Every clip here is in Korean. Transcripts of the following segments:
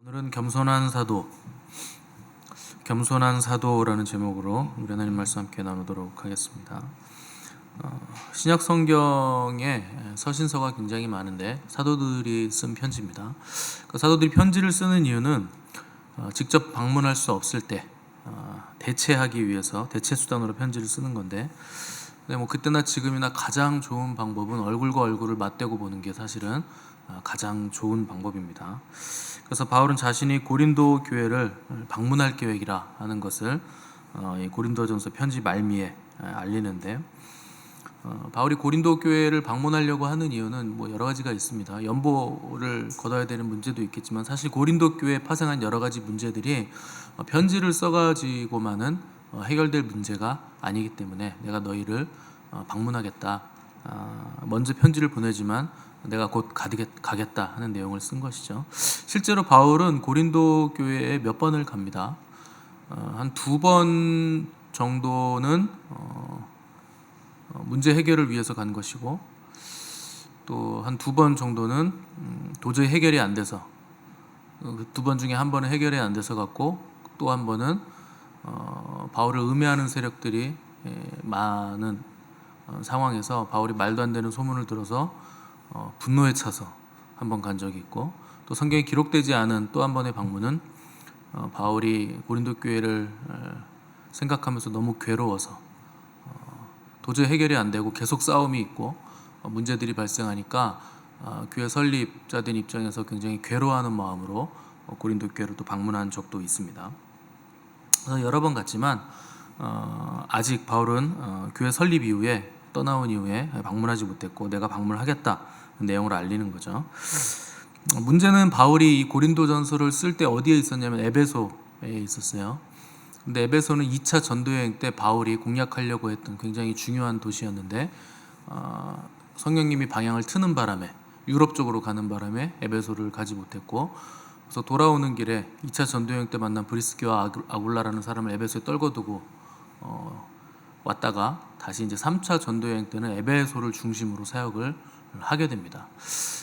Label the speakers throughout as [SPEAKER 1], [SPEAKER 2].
[SPEAKER 1] 오늘은 겸손한 사도라는 제목으로 우리 하나님 말씀 함께 나누도록 하겠습니다. 신약 성경에 서신서가 굉장히 많은데 사도들이 쓴 편지입니다. 그 사도들이 편지를 쓰는 이유는 직접 방문할 수 없을 때 대체하기 위해서 대체 수단으로 편지를 쓰는 건데, 그때나 지금이나 가장 좋은 방법은 얼굴과 얼굴을 맞대고 보는 게 사실은 가장 좋은 방법입니다. 그래서 바울은 자신이 고린도 교회를 방문할 계획이라 하는 것을 이 고린도전서 편지 말미에 알리는데, 바울이 고린도 교회를 방문하려고 하는 이유는 여러 가지가 있습니다. 연보를 거둬야 되는 문제도 있겠지만, 사실 고린도 교회에 파생한 여러 가지 문제들이 편지를 써가지고만은 해결될 문제가 아니기 때문에 내가 너희를 방문하겠다, 먼저 편지를 보내지만 내가 곧 가겠다 하는 내용을 쓴 것이죠. 실제로 바울은 고린도 교회에 몇 번을 갑니다. 한 2번 정도는 문제 해결을 위해서 간 것이고, 또 한 2번 정도는 도저히 해결이 안 돼서, 2번 중에 한 번은 해결이 안 돼서 갔고, 또 한 번은 바울을 음해하는 세력들이 많은 상황에서 바울이 말도 안 되는 소문을 들어서 분노에 차서 한 번 간 적이 있고, 또 성경에 기록되지 않은 또 한 번의 방문은 바울이 고린도 교회를 생각하면서 너무 괴로워서 도저히 해결이 안 되고 계속 싸움이 있고 문제들이 발생하니까 교회 설립자들 입장에서 굉장히 괴로워하는 마음으로 고린도 교회를 또 방문한 적도 있습니다. 그래서 여러 번 갔지만 아직 바울은 교회 설립 이후에, 떠나온 이후에 방문하지 못했고, 내가 방문하겠다 내용을 알리는 거죠. 문제는 바울이 이 고린도전서를 쓸 때 어디에 있었냐면 에베소에 있었어요. 근데 에베소는 2차 전도여행 때 바울이 공략하려고 했던 굉장히 중요한 도시였는데, 성령님이 방향을 트는 바람에, 유럽 쪽으로 가는 바람에 에베소를 가지 못했고, 그래서 돌아오는 길에 2차 전도여행 때 만난 브리스기와 아굴라라는 사람을 에베소에 떨궈두고 왔다가 다시 이제 3차 전도여행 때는 에베소를 중심으로 사역을 하게 됩니다.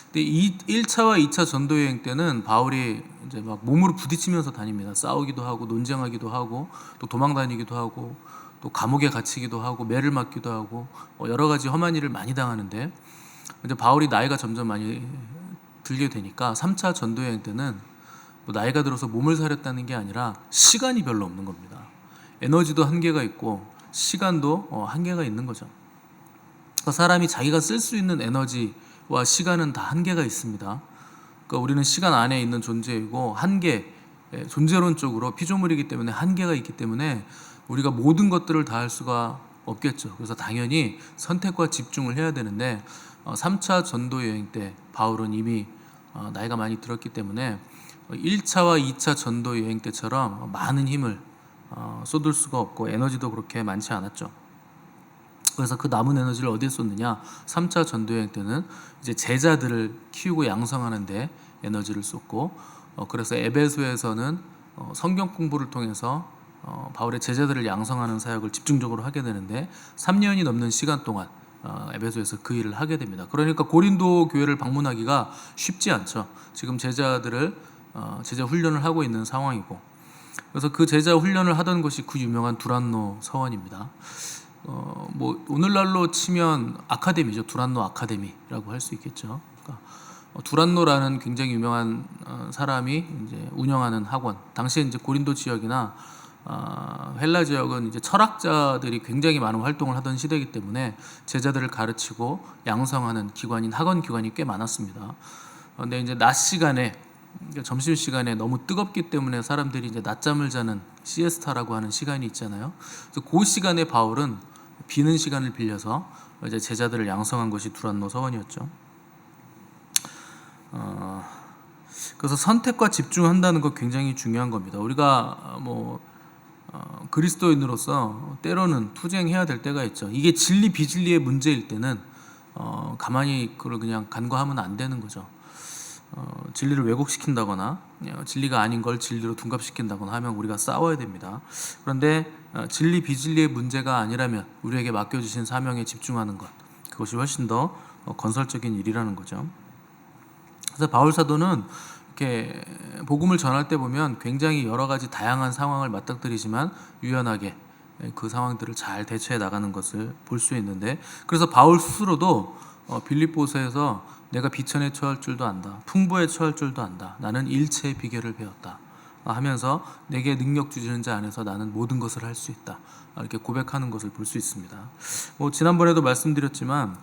[SPEAKER 1] 근데 1차와 2차 전도여행 때는 바울이 이제 막 몸으로 부딪히면서 다닙니다. 싸우기도 하고 논쟁하기도 하고 또 도망다니기도 하고 또 감옥에 갇히기도 하고 매를 맞기도 하고 여러 가지 험한 일을 많이 당하는데, 이제 바울이 나이가 점점 많이 들게 되니까 3차 전도여행 때는 나이가 들어서 몸을 사렸다는 게 아니라 시간이 별로 없는 겁니다. 에너지도 한계가 있고 시간도 한계가 있는 거죠. 그러니까 사람이 자기가 쓸 수 있는 에너지와 시간은 다 한계가 있습니다. 그러니까 우리는 시간 안에 있는 존재이고, 한계, 존재론적으로 피조물이기 때문에 한계가 있기 때문에 우리가 모든 것들을 다 할 수가 없겠죠. 그래서 당연히 선택과 집중을 해야 되는데 3차 전도 여행 때 바울은 이미 나이가 많이 들었기 때문에 1차와 2차 전도 여행 때처럼 많은 힘을 쏟을 수가 없고 에너지도 그렇게 많지 않았죠. 그래서 그 남은 에너지를 어디에 쏟느냐? 3차 전도여행 때는 이제 제자들을 키우고 양성하는 데 에너지를 쏟고, 그래서 에베소에서는 성경 공부를 통해서 바울의 제자들을 양성하는 사역을 집중적으로 하게 되는데 3년이 넘는 시간 동안 에베소에서 그 일을 하게 됩니다. 그러니까 고린도 교회를 방문하기가 쉽지 않죠. 지금 제자 훈련을 하고 있는 상황이고, 그래서 그 제자 훈련을 하던 것이 그 유명한 두란노 서원입니다. 오늘날로 치면 아카데미죠. 두란노 아카데미라고 할 수 있겠죠. 그러니까 두란노라는 굉장히 유명한 사람이 이제 운영하는 학원. 당시에 이제 고린도 지역이나 헬라 지역은 이제 철학자들이 굉장히 많은 활동을 하던 시대이기 때문에 제자들을 가르치고 양성하는 기관인 학원 기관이 꽤 많았습니다. 근데 이제 낮 시간에, 점심 시간에 너무 뜨겁기 때문에 사람들이 이제 낮잠을 자는 시에스타라고 하는 시간이 있잖아요. 그래서 그 시간에 바울은 비는 시간을 빌려서 이제 제자들을 양성한 것이 두란노 서원이었죠. 그래서 선택과 집중한다는 거 굉장히 중요한 겁니다. 우리가 그리스도인으로서 때로는 투쟁해야 될 때가 있죠. 이게 진리 비진리의 문제일 때는 가만히 그걸 그냥 간과하면 안 되는 거죠. 진리를 왜곡시킨다거나 진리가 아닌 걸 진리로 둔갑시킨다거나 하면 우리가 싸워야 됩니다. 그런데 진리 비진리의 문제가 아니라면 우리에게 맡겨주신 사명에 집중하는 것, 그것이 훨씬 더 건설적인 일이라는 거죠. 그래서 바울 사도는 이렇게 복음을 전할 때 보면 굉장히 여러 가지 다양한 상황을 맞닥뜨리지만 유연하게 그 상황들을 잘 대처해 나가는 것을 볼 수 있는데, 그래서 바울 스스로도 빌립보서에서 내가 비천에 처할 줄도 안다, 풍부에 처할 줄도 안다, 나는 일체의 비결을 배웠다 하면서 내게 능력 주시는 자 안에서 나는 모든 것을 할 수 있다, 이렇게 고백하는 것을 볼 수 있습니다. 지난번에도 말씀드렸지만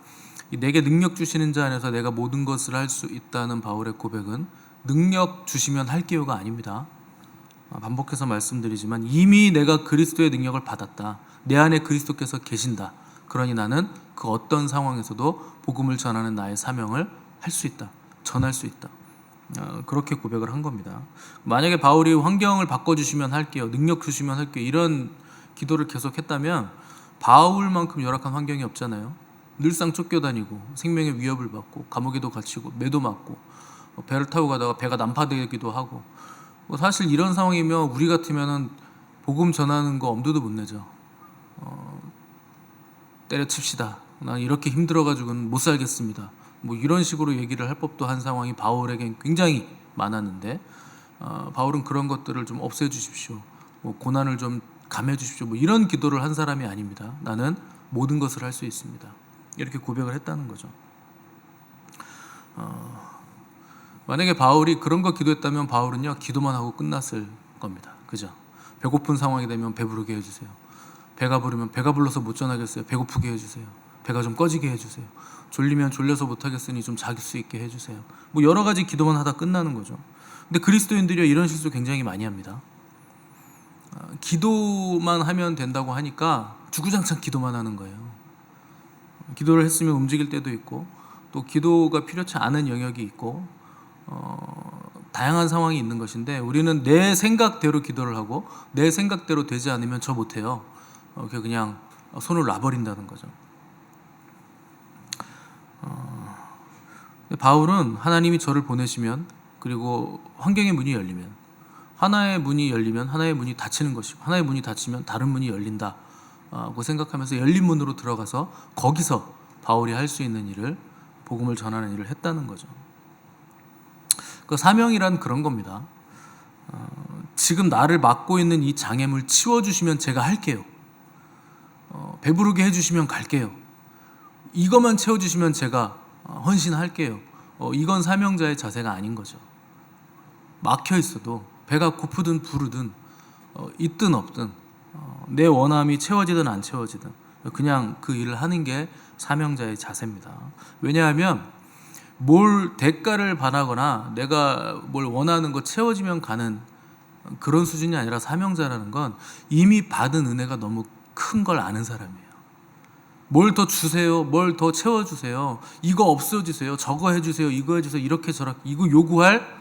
[SPEAKER 1] 내게 능력 주시는 자 안에서 내가 모든 것을 할 수 있다는 바울의 고백은 능력 주시면 할게요가 아닙니다. 반복해서 말씀드리지만 이미 내가 그리스도의 능력을 받았다, 내 안에 그리스도께서 계신다, 그러니 나는 그 어떤 상황에서도 복음을 전하는 나의 사명을 할 수 있다, 전할 수 있다, 그렇게 고백을 한 겁니다. 만약에 바울이 환경을 바꿔주시면 할게요, 능력 주시면 할게요, 이런 기도를 계속했다면 바울만큼 열악한 환경이 없잖아요. 늘상 쫓겨다니고 생명의 위협을 받고 감옥에도 갇히고 매도 맞고 배를 타고 가다가 배가 난파되기도 하고, 사실 이런 상황이면 우리 같으면은 복음 전하는 거 엄두도 못 내죠. 때려칩시다, 난 이렇게 힘들어가지고는 못 살겠습니다, 이런 식으로 얘기를 할 법도 한 상황이 바울에겐 굉장히 많았는데, 바울은 그런 것들을 좀 없애주십시오, 고난을 좀 감해주십시오, 이런 기도를 한 사람이 아닙니다. 나는 모든 것을 할 수 있습니다, 이렇게 고백을 했다는 거죠. 만약에 바울이 그런 거 기도했다면 바울은요 기도만 하고 끝났을 겁니다. 그죠? 배고픈 상황이 되면 배부르게 해주세요. 배가 부르면 배가 불러서 못 전하겠어요, 배고프게 해주세요. 배가 좀 꺼지게 해주세요. 졸리면 졸려서 못하겠으니 좀 잘 수 있게 해주세요. 여러 가지 기도만 하다 끝나는 거죠. 근데 그리스도인들이 이런 실수 굉장히 많이 합니다. 기도만 하면 된다고 하니까 주구장창 기도만 하는 거예요. 기도를 했으면 움직일 때도 있고, 또 기도가 필요치 않은 영역이 있고, 다양한 상황이 있는 것인데, 우리는 내 생각대로 기도를 하고 내 생각대로 되지 않으면 저 못해요, 그냥 손을 놔버린다는 거죠. 바울은 하나님이 저를 보내시면, 그리고 환경의 문이 열리면, 하나의 문이 열리면 하나의 문이 닫히는 것이고, 하나의 문이 닫히면 다른 문이 열린다고 생각하면서 열린 문으로 들어가서 거기서 바울이 할 수 있는 일을, 복음을 전하는 일을 했다는 거죠. 그 사명이란 그런 겁니다. 지금 나를 맡고 있는 이 장애물 치워주시면 제가 할게요, 배부르게 해주시면 갈게요, 이것만 채워주시면 제가 헌신할게요, 이건 사명자의 자세가 아닌 거죠. 막혀 있어도 배가 고프든 부르든 있든 없든 내 원함이 채워지든 안 채워지든 그냥 그 일을 하는 게 사명자의 자세입니다. 왜냐하면 뭘 대가를 바라거나 내가 뭘 원하는 거 채워지면 가는 그런 수준이 아니라, 사명자라는 건 이미 받은 은혜가 너무 큰 걸 아는 사람이에요. 뭘 더 주세요, 뭘 더 채워주세요, 이거 없어주세요, 저거 해주세요, 이거 해주세요, 이렇게 저렇게 이거 요구할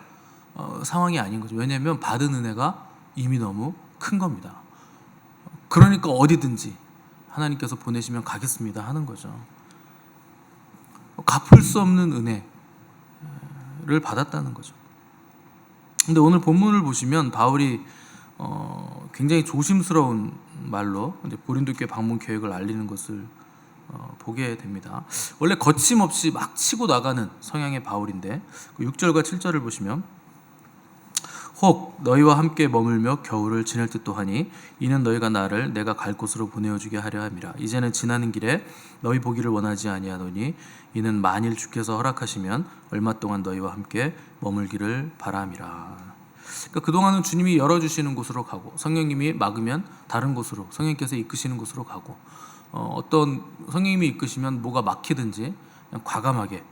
[SPEAKER 1] 상황이 아닌 거죠. 왜냐하면 받은 은혜가 이미 너무 큰 겁니다. 그러니까 어디든지 하나님께서 보내시면 가겠습니다 하는 거죠. 갚을 수 없는 은혜를 받았다는 거죠. 근데 오늘 본문을 보시면 바울이 굉장히 조심스러운 말로 이제 고린도 교회 방문 계획을 알리는 것을 보게 됩니다. 원래 거침없이 막 치고 나가는 성향의 바울인데, 6절과 7절을 보시면, 혹 너희와 함께 머물며 겨울을 지낼 듯도 하니 이는 너희가 나를 내가 갈 곳으로 보내어 주게 하려 함이라. 이제는 지나는 길에 너희 보기를 원하지 아니하노니 이는 만일 주께서 허락하시면 얼마 동안 너희와 함께 머물기를 바람이라. 그러니까 그동안은 주님이 열어주시는 곳으로 가고, 성령님이 막으면 다른 곳으로, 성령께서 이끄시는 곳으로 가고, 어떤 성령님이 이끄시면 뭐가 막히든지 그냥 과감하게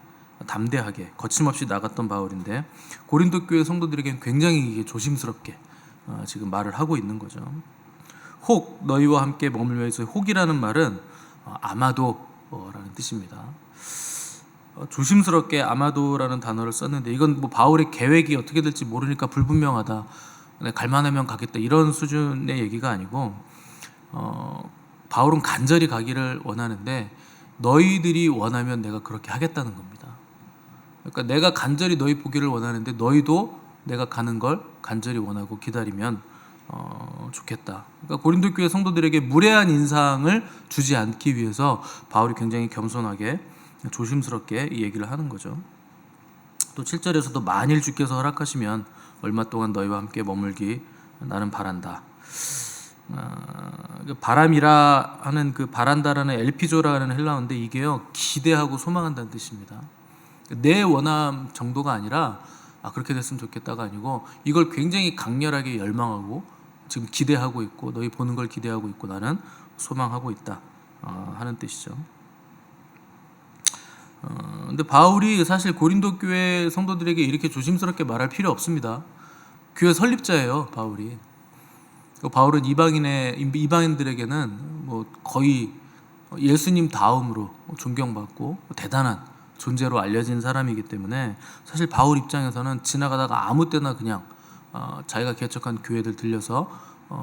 [SPEAKER 1] 담대하게 거침없이 나갔던 바울인데, 고린도 교회 성도들에게는 굉장히 이게 조심스럽게 지금 말을 하고 있는 거죠. 혹 너희와 함께 머물며 있어. 혹이라는 말은 아마도라는 뜻입니다. 조심스럽게 아마도라는 단어를 썼는데, 이건 바울의 계획이 어떻게 될지 모르니까 불분명하다, 갈만하면 가겠다, 이런 수준의 얘기가 아니고, 바울은 간절히 가기를 원하는데 너희들이 원하면 내가 그렇게 하겠다는 겁니다. 그러니까 내가 간절히 너희 보기를 원하는데 너희도 내가 가는 걸 간절히 원하고 기다리면 좋겠다. 그러니까 고린도 교회 성도들에게 무례한 인상을 주지 않기 위해서 바울이 굉장히 겸손하게 조심스럽게 이 얘기를 하는 거죠. 또 7절에서도 만일 주께서 허락하시면 얼마 동안 너희와 함께 머물기 나는 바란다. 바람이라 하는 그 바란다라는 엘피조라는 헬라어인데 이게요 기대하고 소망한다는 뜻입니다. 내 원함 정도가 아니라 그렇게 됐으면 좋겠다가 아니고 이걸 굉장히 강렬하게 열망하고 지금 기대하고 있고 너희 보는 걸 기대하고 있고 나는 소망하고 있다 하는 뜻이죠. 근데 바울이 사실 고린도 교회 성도들에게 이렇게 조심스럽게 말할 필요 없습니다. 교회 설립자예요, 바울이. 바울은 이방인들에게는 뭐 거의 예수님 다음으로 존경받고 대단한 존재로 알려진 사람이기 때문에 사실 바울 입장에서는 지나가다가 아무 때나 그냥 자기가 개척한 교회들 들려서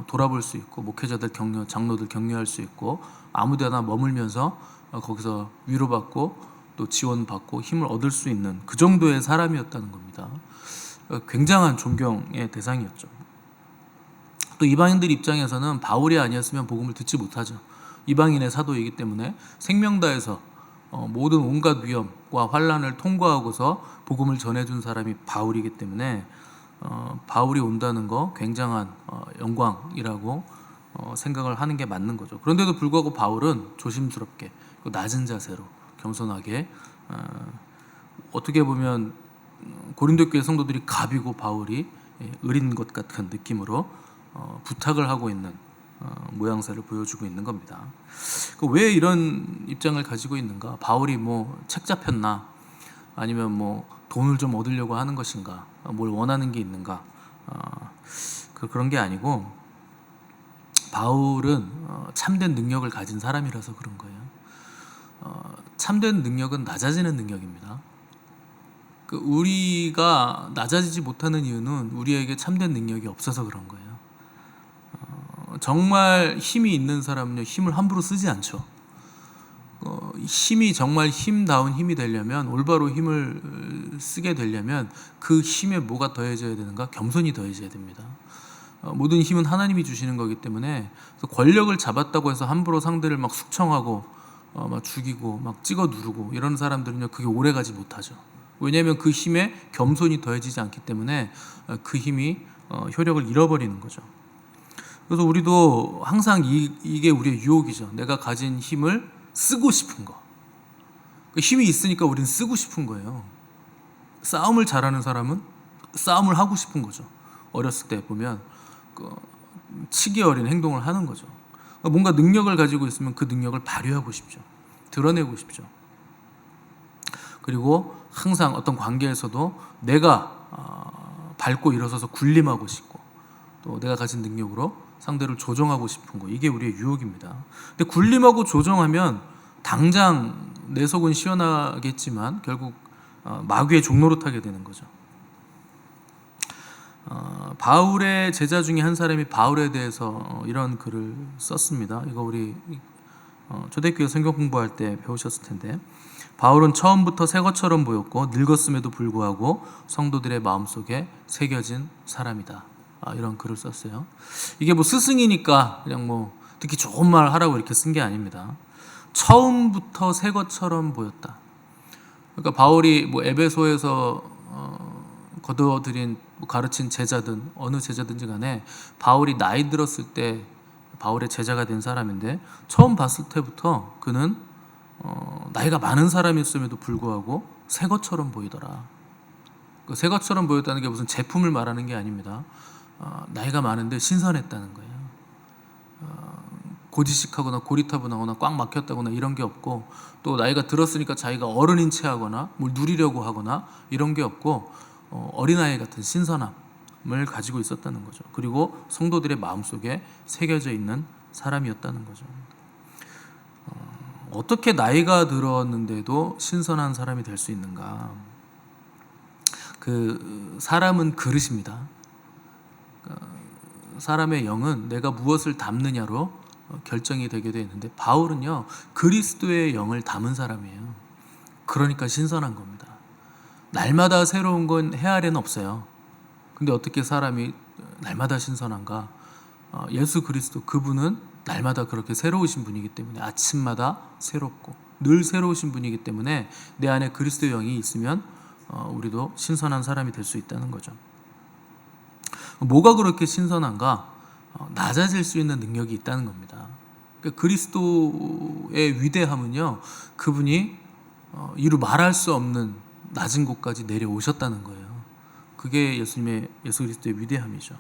[SPEAKER 1] 돌아볼 수 있고 목회자들 장로들 격려할 수 있고 아무 데나 머물면서 거기서 위로받고 또 지원받고 힘을 얻을 수 있는 그 정도의 사람이었다는 겁니다. 굉장한 존경의 대상이었죠. 또 이방인들 입장에서는 바울이 아니었으면 복음을 듣지 못하죠. 이방인의 사도이기 때문에 생명 다해서 모든 온갖 위험과 환난을 통과하고서 복음을 전해준 사람이 바울이기 때문에 바울이 온다는 거 굉장한 영광이라고 생각을 하는 게 맞는 거죠. 그런데도 불구하고 바울은 조심스럽게 낮은 자세로 겸손하게 어떻게 보면 고린도 교회 성도들이 갑이고 바울이 을인 것 같은 느낌으로 부탁을 하고 있는 모양새를 보여주고 있는 겁니다. 왜 이런 입장을 가지고 있는가? 바울이 뭐 책 잡혔나? 아니면 뭐 돈을 좀 얻으려고 하는 것인가? 뭘 원하는 게 있는가? 그런 게 아니고 바울은 참된 능력을 가진 사람이라서 그런 거예요. 참된 능력은 낮아지는 능력입니다. 우리가 낮아지지 못하는 이유는 우리에게 참된 능력이 없어서 그런 거예요. 정말 힘이 있는 사람은요 힘을 함부로 쓰지 않죠. 힘이 정말 힘다운 힘이 되려면 올바로 힘을 쓰게 되려면 그 힘에 뭐가 더해져야 되는가? 겸손이 더해져야 됩니다. 모든 힘은 하나님이 주시는 거기 때문에 권력을 잡았다고 해서 함부로 상대를 막 숙청하고 막 죽이고 막 찍어 누르고 이런 사람들은요 그게 오래가지 못하죠. 왜냐하면 그 힘에 겸손이 더해지지 않기 때문에 그 힘이 효력을 잃어버리는 거죠. 그래서 우리도 항상 이게 우리의 유혹이죠. 내가 가진 힘을 쓰고 싶은 거. 힘이 있으니까 우리는 쓰고 싶은 거예요. 싸움을 잘하는 사람은 싸움을 하고 싶은 거죠. 어렸을 때 보면 치기 어린 행동을 하는 거죠. 뭔가 능력을 가지고 있으면 그 능력을 발휘하고 싶죠. 드러내고 싶죠. 그리고 항상 어떤 관계에서도 내가 밟고 일어서서 군림하고 싶고 또 내가 가진 능력으로 상대를 조정하고 싶은 거, 이게 우리의 유혹입니다. 근데 군림하고 조정하면 당장 내 속은 시원하겠지만 결국 마귀의 종노릇하게 되는 거죠. 바울의 제자 중에 한 사람이 바울에 대해서 이런 글을 썼습니다. 이거 우리 초대교회 성경 공부할 때 배우셨을 텐데, 바울은 처음부터 새 것처럼 보였고 늙었음에도 불구하고 성도들의 마음속에 새겨진 사람이다. 이런 글을 썼어요. 이게 뭐 스승이니까 그냥 뭐 듣기 좋은 말 하라고 이렇게 쓴 게 아닙니다. 처음부터 새 것처럼 보였다. 그러니까 바울이 뭐 에베소에서 거두어들인 가르친 제자든 어느 제자든지 간에 바울이 나이 들었을 때 바울의 제자가 된 사람인데 처음 봤을 때부터 그는 나이가 많은 사람이었음에도 불구하고 새 것처럼 보이더라. 새 것처럼 보였다는 게 무슨 제품을 말하는 게 아닙니다. 나이가 많은데 신선했다는 거예요. 고지식하거나 고리타분하거나 꽉 막혔다거나 이런 게 없고, 또 나이가 들었으니까 자기가 어른인 체하거나 뭘 누리려고 하거나 이런 게 없고 어린아이 같은 신선함을 가지고 있었다는 거죠. 그리고 성도들의 마음속에 새겨져 있는 사람이었다는 거죠. 어떻게 나이가 들었는데도 신선한 사람이 될 수 있는가? 그 사람은 그릇입니다. 사람의 영은 내가 무엇을 담느냐로 결정이 되게 되어 있는데, 바울은요 그리스도의 영을 담은 사람이에요. 그러니까 신선한 겁니다. 날마다 새로운 건 헤아려는 없어요. 근데 어떻게 사람이 날마다 신선한가? 예수 그리스도, 그분은 날마다 그렇게 새로우신 분이기 때문에, 아침마다 새롭고 늘 새로우신 분이기 때문에 내 안에 그리스도의 영이 있으면 우리도 신선한 사람이 될 수 있다는 거죠. 뭐가 그렇게 신선한가? 낮아질 수 있는 능력이 있다는 겁니다. 그러니까 그리스도의 위대함은요, 그분이 이루 말할 수 없는 낮은 곳까지 내려오셨다는 거예요. 그게 예수 그리스도의 위대함이죠.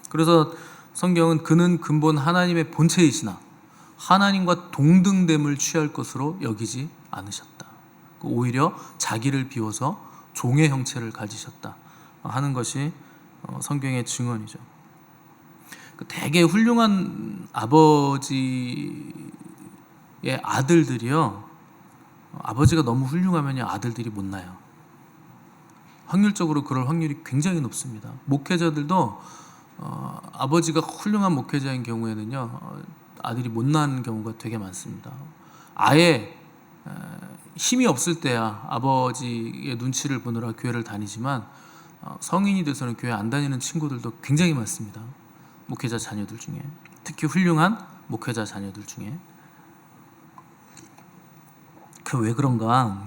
[SPEAKER 1] 그래서 성경은 그는 근본 하나님의 본체이시나 하나님과 동등됨을 취할 것으로 여기지 않으셨다. 오히려 자기를 비워서 종의 형체를 가지셨다 하는 것이 성경의 증언이죠. 되게 훌륭한 아버지의 아들들이요, 아버지가 너무 훌륭하면 아들들이 못 나요. 확률적으로 그럴 확률이 굉장히 높습니다. 목회자들도 아버지가 훌륭한 목회자인 경우에는요, 아들이 못 낳는 경우가 되게 많습니다. 아예 힘이 없을 때야 아버지의 눈치를 보느라 교회를 다니지만 성인이 돼서는 교회 안 다니는 친구들도 굉장히 많습니다. 목회자 자녀들 중에, 특히 훌륭한 목회자 자녀들 중에. 그 왜 그런가?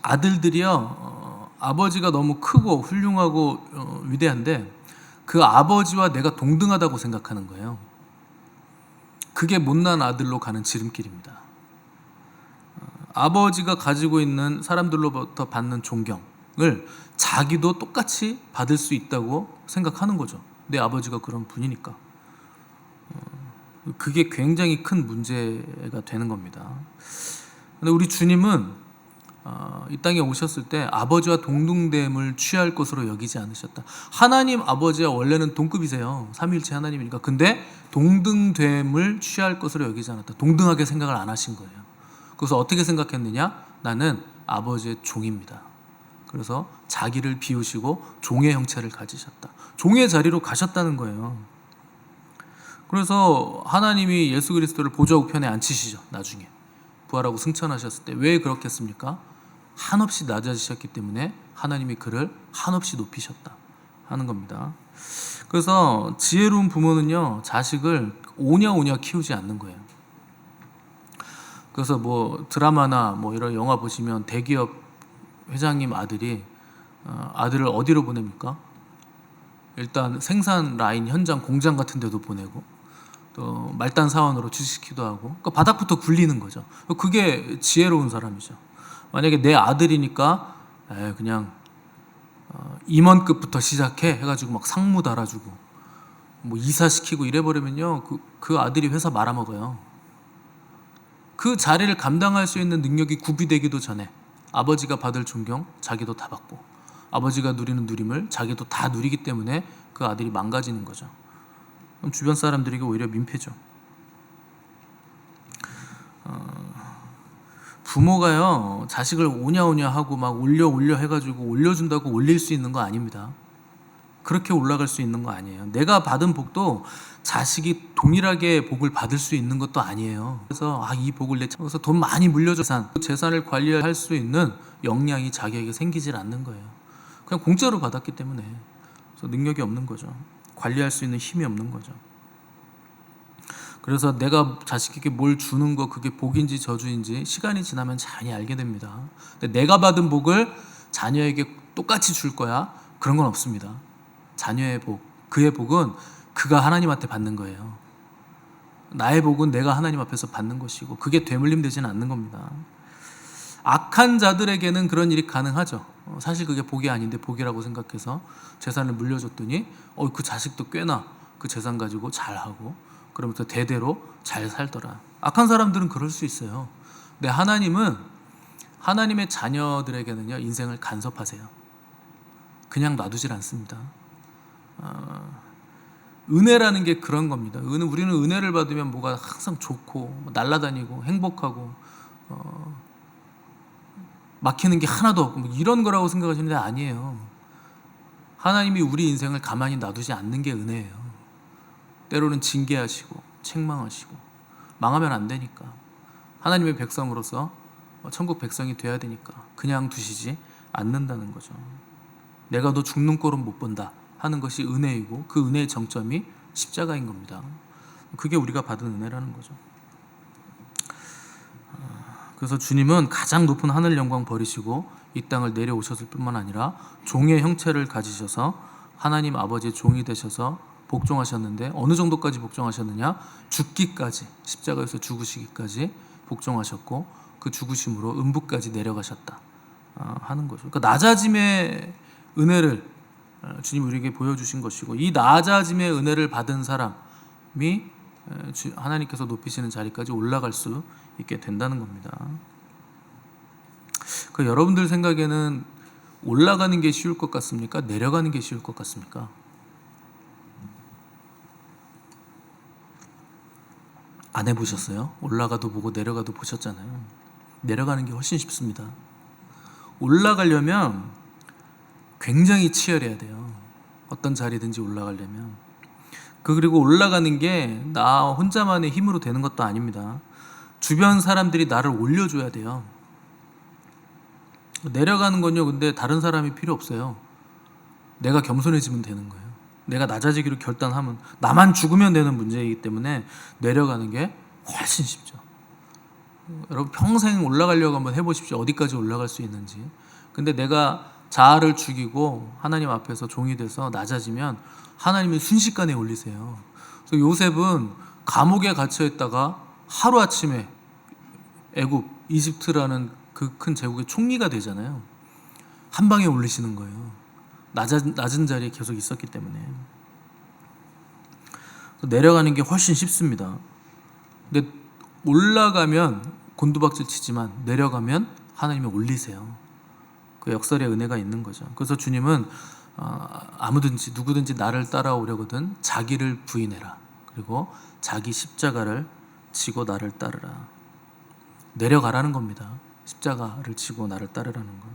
[SPEAKER 1] 아들들이요, 아버지가 너무 크고 훌륭하고 위대한데 그 아버지와 내가 동등하다고 생각하는 거예요. 그게 못난 아들로 가는 지름길입니다. 아버지가 가지고 있는 사람들로부터 받는 존경을 자기도 똑같이 받을 수 있다고 생각하는 거죠. 내 아버지가 그런 분이니까. 그게 굉장히 큰 문제가 되는 겁니다. 근데 우리 주님은 이 땅에 오셨을 때 아버지와 동등됨을 취할 것으로 여기지 않으셨다. 하나님 아버지와 원래는 동급이세요. 삼위일체 하나님이니까. 근데 동등됨을 취할 것으로 여기지 않았다. 동등하게 생각을 안 하신 거예요. 그래서 어떻게 생각했느냐? 나는 아버지의 종입니다. 그래서 자기를 비우시고 종의 형체를 가지셨다. 종의 자리로 가셨다는 거예요. 그래서 하나님이 예수 그리스도를 보좌 우편에 앉히시죠. 나중에 부활하고 승천하셨을 때. 왜 그렇게 했습니까? 한없이 낮아지셨기 때문에 하나님이 그를 한없이 높이셨다 하는 겁니다. 그래서 지혜로운 부모는요, 자식을 오냐오냐 키우지 않는 거예요. 그래서 뭐 드라마나 뭐 이런 영화 보시면 대기업 회장님 아들이 아들을 어디로 보냅니까? 일단 생산 라인 현장 공장 같은 데도 보내고 또 말단 사원으로 취직시키기도 하고, 그러니까 바닥부터 굴리는 거죠. 그게 지혜로운 사람이죠. 만약에 내 아들이니까 그냥 임원급부터 시작해 해가지고 막 상무 달아주고 뭐 이사시키고 이래버리면요, 그 아들이 회사 말아먹어요. 그 자리를 감당할 수 있는 능력이 구비되기도 전에 아버지가 받을 존경 자기도 다 받고, 아버지가 누리는 누림을 자기도 다 누리기 때문에 그 아들이 망가지는 거죠. 그럼 주변 사람들에게 오히려 민폐죠. 부모가요, 자식을 오냐오냐 하고 막 올려 해가지고 올려준다고 올릴 수 있는 거 아닙니다. 그렇게 올라갈 수 있는 거 아니에요. 내가 받은 복도 자식이 동일하게 복을 받을 수 있는 것도 아니에요. 그래서 이 복을 그래서 돈 많이 물려줘 재산을 관리할 수 있는 역량이 자기에게 생기질 않는 거예요. 그냥 공짜로 받았기 때문에. 그래서 능력이 없는 거죠. 관리할 수 있는 힘이 없는 거죠. 그래서 내가 자식에게 뭘 주는 거, 그게 복인지 저주인지 시간이 지나면 자연히 알게 됩니다. 근데 내가 받은 복을 자녀에게 똑같이 줄 거야? 그런 건 없습니다. 자녀의 복, 그의 복은 그가 하나님한테 받는 거예요. 나의 복은 내가 하나님 앞에서 받는 것이고, 그게 되물림 되지는 않는 겁니다. 악한 자들에게는 그런 일이 가능하죠. 사실 그게 복이 아닌데 복이라고 생각해서 재산을 물려줬더니 그 자식도 꽤나 그 재산 가지고 잘하고 그러면서 대대로 잘 살더라. 악한 사람들은 그럴 수 있어요. 근데 하나님은 하나님의 자녀들에게는요, 인생을 간섭하세요. 그냥 놔두질 않습니다. 은혜라는 게 그런 겁니다. 우리는 은혜를 받으면 뭐가 항상 좋고 날아다니고 행복하고 막히는 게 하나도 없고 이런 거라고 생각하시는데 아니에요. 하나님이 우리 인생을 가만히 놔두지 않는 게 은혜예요. 때로는 징계하시고 책망하시고, 망하면 안 되니까, 하나님의 백성으로서 천국 백성이 돼야 되니까 그냥 두시지 않는다는 거죠. 내가 너 죽는 꼴은 못 본다 하는 것이 은혜이고, 그 은혜의 정점이 십자가인 겁니다. 그게 우리가 받은 은혜라는 거죠. 그래서 주님은 가장 높은 하늘 영광 버리시고 이 땅을 내려오셨을 뿐만 아니라 종의 형체를 가지셔서 하나님 아버지의 종이 되셔서 복종하셨는데 어느 정도까지 복종하셨느냐? 죽기까지, 십자가에서 죽으시기까지 복종하셨고 그 죽으심으로 음부까지 내려가셨다 하는 거죠. 그러니까 낮아짐의 은혜를 주님 우리에게 보여주신 것이고 이 낮아짐의 은혜를 받은 사람이 하나님께서 높이시는 자리까지 올라갈 수 있게 된다는 겁니다. 그 여러분들 생각에는 올라가는 게 쉬울 것 같습니까? 내려가는 게 쉬울 것 같습니까? 안 해보셨어요? 올라가도 보고 내려가도 보셨잖아요. 내려가는 게 훨씬 쉽습니다. 올라가려면 굉장히 치열해야 돼요. 어떤 자리든지 올라가려면. 그리고 올라가는 게 나 혼자만의 힘으로 되는 것도 아닙니다. 주변 사람들이 나를 올려줘야 돼요. 내려가는 건요, 근데 다른 사람이 필요 없어요. 내가 겸손해지면 되는 거예요. 내가 낮아지기로 결단하면, 나만 죽으면 되는 문제이기 때문에 내려가는 게 훨씬 쉽죠. 여러분 평생 올라가려고 한번 해보십시오. 어디까지 올라갈 수 있는지. 근데 내가 자아를 죽이고 하나님 앞에서 종이 돼서 낮아지면 하나님이 순식간에 올리세요. 그래서 요셉은 감옥에 갇혀 있다가 하루아침에 애굽, 이집트라는 그 큰 제국의 총리가 되잖아요. 한 방에 올리시는 거예요. 낮은 자리에 계속 있었기 때문에. 내려가는 게 훨씬 쉽습니다. 근데 올라가면 곤두박질 치지만 내려가면 하나님이 올리세요. 그 역설의 은혜가 있는 거죠. 그래서 주님은 아무든지 누구든지 나를 따라오려거든 자기를 부인해라. 그리고 자기 십자가를 지고 나를 따르라. 내려가라는 겁니다. 십자가를 지고 나를 따르라는 거.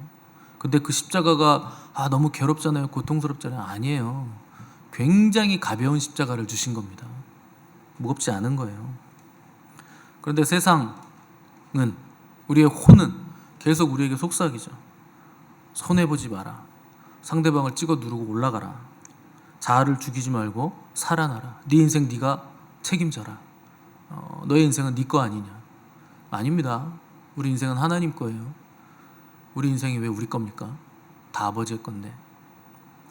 [SPEAKER 1] 근데 그 십자가가 너무 괴롭잖아요. 고통스럽잖아요. 아니에요. 굉장히 가벼운 십자가를 주신 겁니다. 무겁지 않은 거예요. 그런데 세상은, 우리의 혼은 계속 우리에게 속삭이죠. 손해보지 마라. 상대방을 찍어 누르고 올라가라. 자아를 죽이지 말고 살아나라. 네 인생 네가 책임져라. 너의 인생은 네 거 아니냐. 아닙니다. 우리 인생은 하나님 거예요. 우리 인생이 왜 우리 겁니까? 다 아버지의 건데.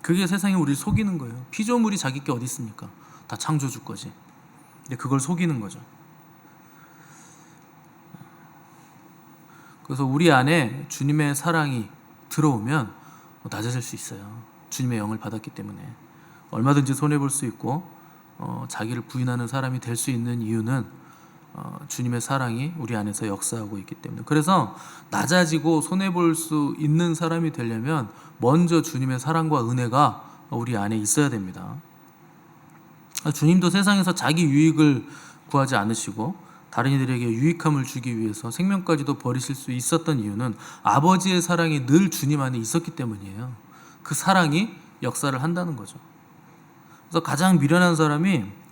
[SPEAKER 1] 그게 세상이 우리를 속이는 거예요. 피조물이 자기 게 어디 있습니까? 다 창조주 거지. 근데 그걸 속이는 거죠. 그래서 우리 안에 주님의 사랑이 들어오면 낮아질 수 있어요. 주님의 영을 받았기 때문에. 얼마든지 손해볼 수 있고 자기를 부인하는 사람이 될 수 있는 이유는 주님의 사랑이 우리 안에서 역사하고 있기 때문에. 그래서 낮아지고 손해볼 수 있는 사람이 되려면 먼저 주님의 사랑과 은혜가 우리 안에 있어야 됩니다. 주님도 세상에서 자기 유익을 구하지 않으시고 다른 이들에게 유익함을 주기 위해서 생명까지도 버리실 수 있었던 이유는 아버지의 사랑이 늘 주님 안에 있었기 때문이에요. 그 사랑이 역사를 한다는 거죠. 그래서 가장 미련한 사람이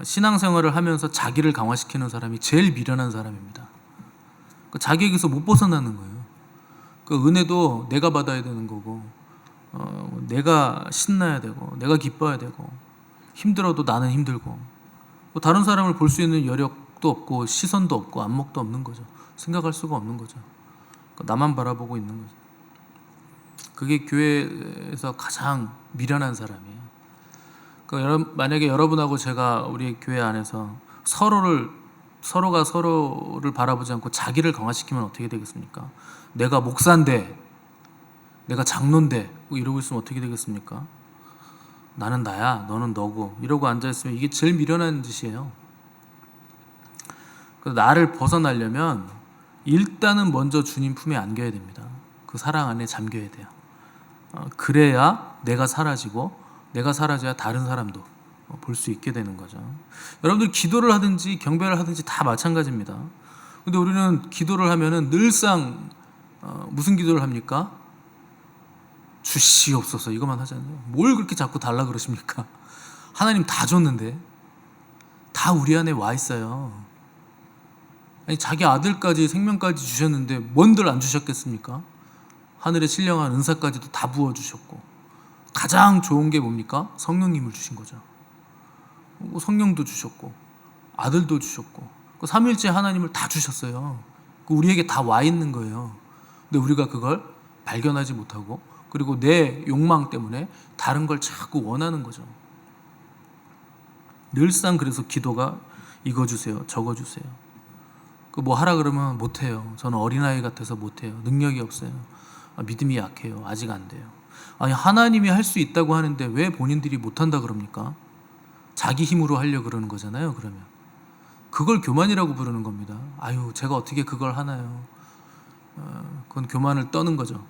[SPEAKER 1] 신앙생활을 하면서 자기를 강화시키는 사람이 제일 미련한 사람입니다. 자기에게서 못 벗어나는 거예요. 그 은혜도 내가 받아야 되는 거고, 내가 신나야 되고, 내가 기뻐야 되고, 힘들어도 나는 힘들고, 다른 사람을 볼 수 있는 여력도 없고 시선도 없고 안목도 없는 거죠. 생각할 수가 없는 거죠. 나만 바라보고 있는 거죠. 그게 교회에서 가장 미련한 사람이에요. 만약에 여러분하고 제가 우리 교회 안에서 서로가 서로를 바라보지 않고 자기를 강화시키면 어떻게 되겠습니까? 내가 목사인데, 내가 장로인데 이러고 있으면 어떻게 되겠습니까? 나는 나야, 너는 너고 이러고 앉아있으면 이게 제일 미련한 짓이에요. 그래서 나를 벗어나려면 일단은 먼저 주님 품에 안겨야 됩니다. 그 사랑 안에 잠겨야 돼요. 그래야 내가 사라지고 내가 사라져야 다른 사람도 볼 수 있게 되는 거죠. 여러분들 기도를 하든지 경배를 하든지 다 마찬가지입니다. 근데 우리는 기도를 하면은 늘상 무슨 기도를 합니까? 주시옵소서 이것만 하잖아요. 뭘 그렇게 자꾸 달라 그러십니까? 하나님 다 줬는데, 다 우리 안에 와 있어요. 아니 자기 아들까지 생명까지 주셨는데 뭔들 안 주셨겠습니까? 하늘의 신령한 은사까지도 다 부어주셨고, 가장 좋은 게 뭡니까? 성령님을 주신 거죠. 성령도 주셨고 아들도 주셨고 삼위일체 하나님을 다 주셨어요. 우리에게 다 와 있는 거예요. 근데 우리가 그걸 발견하지 못하고, 그리고 내 욕망 때문에 다른 걸 자꾸 원하는 거죠. 늘상 그래서 기도가 이거 주세요, 저거 주세요. 그 뭐 하라 그러면 못해요. 저는 어린아이 같아서 못해요. 능력이 없어요. 믿음이 약해요. 아직 안 돼요. 아니, 하나님이 할 수 있다고 하는데 왜 본인들이 못한다 그럽니까? 자기 힘으로 하려고 그러는 거잖아요. 그러면 그걸 교만이라고 부르는 겁니다. 아유, 제가 어떻게 그걸 하나요? 그건 교만을 떠는 거죠.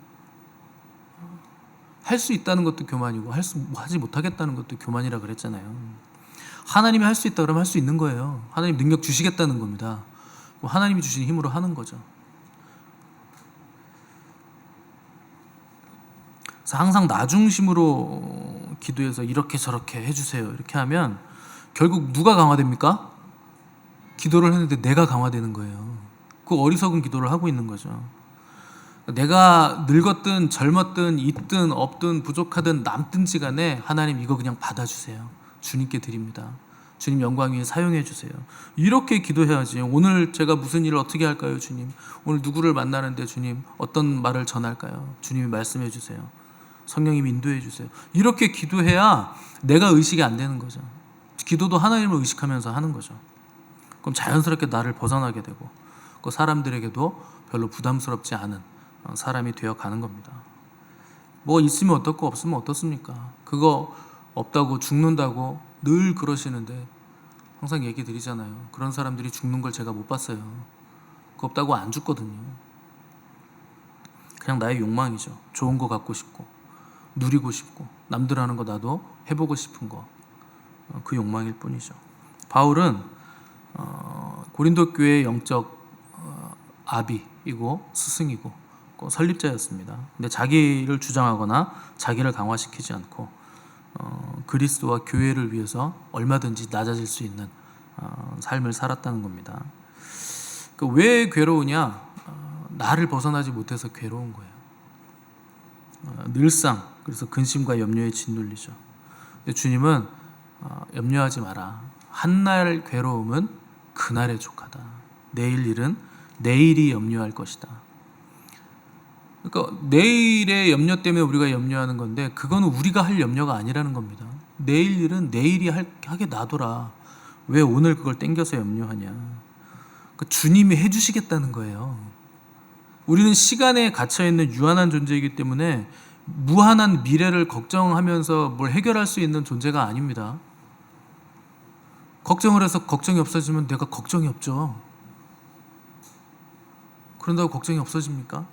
[SPEAKER 1] 할 수 있다는 것도 교만이고 하지 못하겠다는 것도 교만이라 그랬잖아요. 하나님이 할 수 있다 그러면 할 수 있는 거예요. 하나님 능력 주시겠다는 겁니다. 하나님이 주신 힘으로 하는 거죠. 그래서 항상 나 중심으로 기도해서 이렇게 저렇게 해주세요, 이렇게 하면 결국 누가 강화됩니까? 기도를 했는데 내가 강화되는 거예요. 그 어리석은 기도를 하고 있는 거죠. 내가 늙었든 젊었든 있든 없든 부족하든 남든지 간에 하나님 이거 그냥 받아주세요. 주님께 드립니다. 주님 영광 위에 사용해 주세요. 이렇게 기도해야지. 오늘 제가 무슨 일을 어떻게 할까요, 주님? 오늘 누구를 만나는데 주님 어떤 말을 전할까요? 주님이 말씀해 주세요. 성령님이 인도해 주세요. 이렇게 기도해야 내가 의식이 안 되는 거죠. 기도도 하나님을 의식하면서 하는 거죠. 그럼 자연스럽게 나를 벗어나게 되고 그 사람들에게도 별로 부담스럽지 않은 사람이 되어 가는 겁니다. 뭐 있으면 어떻고 없으면 어떻습니까? 그거 없다고 죽는다고 늘 그러시는데 항상 얘기 드리잖아요. 그런 사람들이 죽는 걸 제가 못 봤어요. 그거 없다고 안 죽거든요. 그냥 나의 욕망이죠. 좋은 거 갖고 싶고 누리고 싶고 남들 하는 거 나도 해보고 싶은 거, 그 욕망일 뿐이죠. 바울은 고린도 교회의 영적 아비이고 스승이고 설립자였습니다. 근데 자기를 주장하거나 자기를 강화시키지 않고 그리스도와 교회를 위해서 얼마든지 낮아질 수 있는 삶을 살았다는 겁니다. 왜 괴로우냐? 나를 벗어나지 못해서 괴로운 거예요. 늘상 그래서 근심과 염려에 짓눌리죠. 근데 주님은 염려하지 마라. 한날 괴로움은 그날에 족하다. 내일 일은 내일이 염려할 것이다. 그러니까 내일의 염려 때문에 우리가 염려하는 건데 그거는 우리가 할 염려가 아니라는 겁니다. 내일 일은 내일이 하게 놔둬라. 왜 오늘 그걸 땡겨서 염려하냐. 그러니까 주님이 해주시겠다는 거예요. 우리는 시간에 갇혀있는 유한한 존재이기 때문에 무한한 미래를 걱정하면서 뭘 해결할 수 있는 존재가 아닙니다. 걱정을 해서 걱정이 없어지면 내가 걱정이 없죠. 그런다고 걱정이 없어집니까?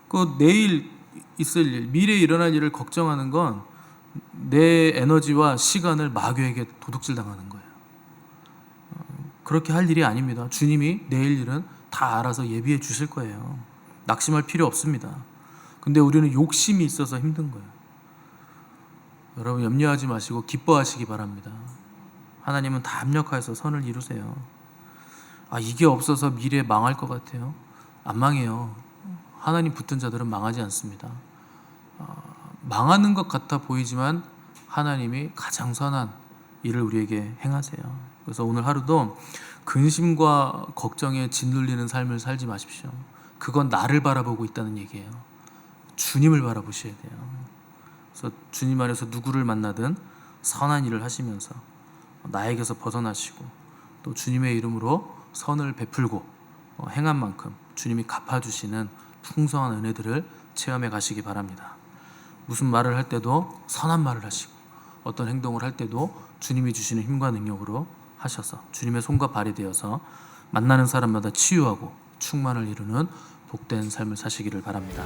[SPEAKER 1] 그 내일 있을 일, 미래에 일어날 일을 걱정하는 건 내 에너지와 시간을 마귀에게 도둑질 당하는 거예요. 그렇게 할 일이 아닙니다. 주님이 내일 일은 다 알아서 예비해 주실 거예요. 낙심할 필요 없습니다. 근데 우리는 욕심이 있어서 힘든 거예요. 여러분 염려하지 마시고 기뻐하시기 바랍니다. 하나님은 다 합력하여서 선을 이루세요. 이게 없어서 미래에 망할 것 같아요. 안 망해요. 하나님 붙든 자들은 망하지 않습니다. 망하는 것 같아 보이지만 하나님이 가장 선한 일을 우리에게 행하세요. 그래서 오늘 하루도 근심과 걱정에 짓눌리는 삶을 살지 마십시오. 그건 나를 바라보고 있다는 얘기예요. 주님을 바라보셔야 돼요. 그래서 주님 안에서 누구를 만나든 선한 일을 하시면서 나에게서 벗어나시고 또 주님의 이름으로 선을 베풀고 행한 만큼 주님이 갚아주시는 풍성한 은혜들을 체험해 가시기 바랍니다. 무슨 말을 할 때도 선한 말을 하시고 어떤 행동을 할 때도 주님이 주시는 힘과 능력으로 하셔서 주님의 손과 발이 되어서 만나는 사람마다 치유하고 충만을 이루는 복된 삶을 사시기를 바랍니다.